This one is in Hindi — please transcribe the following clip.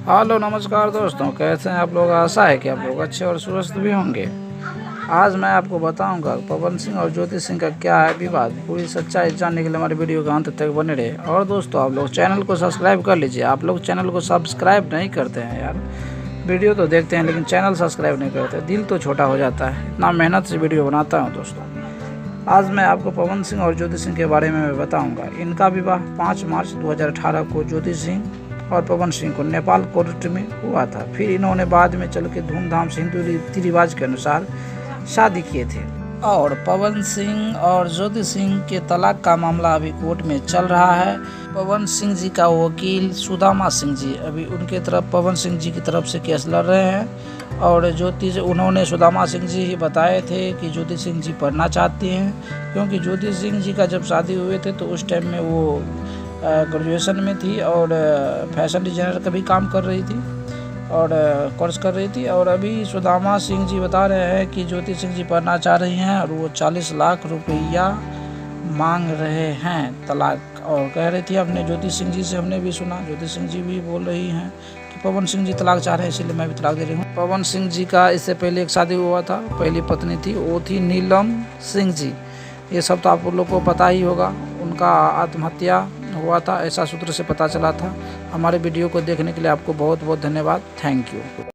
हेलो नमस्कार दोस्तों, कैसे हैं आप लोग। आशा है कि आप लोग अच्छे और स्वस्थ भी होंगे। आज मैं आपको बताऊंगा पवन सिंह और ज्योति सिंह का क्या है विवाद। पूरी सच्चाई जानने के लिए हमारे वीडियो के अंत तक बने रहे। और दोस्तों, आप लोग चैनल को सब्सक्राइब कर लीजिए। आप लोग चैनल को सब्सक्राइब नहीं करते हैं यार। वीडियो तो देखते हैं लेकिन चैनल सब्सक्राइब नहीं करते। दिल तो छोटा हो जाता है, इतना मेहनत से वीडियो बनाता हूँ। दोस्तों, आज मैं आपको पवन सिंह और ज्योति सिंह के बारे में बताऊंगा। इनका विवाह 5 मार्च 2018 को ज्योति सिंह और पवन सिंह को नेपाल कोर्ट में हुआ था। फिर इन्होंने बाद में चल के धूमधाम से हिंदू रीति रिवाज के अनुसार शादी किए थे। और पवन सिंह और ज्योति सिंह के तलाक का मामला अभी कोर्ट में चल रहा है। पवन सिंह जी का वकील सुदामा सिंह जी अभी उनके तरफ पवन सिंह जी की तरफ से केस लड़ रहे हैं। और उन्होंने सुदामा सिंह जी ही बताए थे कि ज्योति सिंह जी पढ़ना चाहती हैं, क्योंकि ज्योति सिंह जी का जब शादी हुए थे तो उस टाइम में वो ग्रेजुएशन में थी और फैशन डिजाइनर का भी काम कर रही थी और कोर्स कर रही थी। और अभी सुदामा सिंह जी बता रहे हैं कि ज्योति सिंह जी पढ़ना चाह रही हैं और वो 40 लाख रुपया मांग रहे हैं तलाक। और कह रही थी अपने ज्योति सिंह जी से, हमने भी सुना, ज्योति सिंह जी भी बोल रही हैं कि पवन सिंह जी तलाक चाह रहे हैं, इसलिए मैं भी तलाक दे रही हूँ। पवन सिंह जी का इससे पहले एक शादी हुआ था, पहली पत्नी थी, वो थी नीलम सिंह जी। ये सब तो आप लोग को पता ही होगा। उनका आत्महत्या हुआ था, ऐसा सूत्र से पता चला था। हमारे वीडियो को देखने के लिए आपको बहुत बहुत धन्यवाद। Thank you.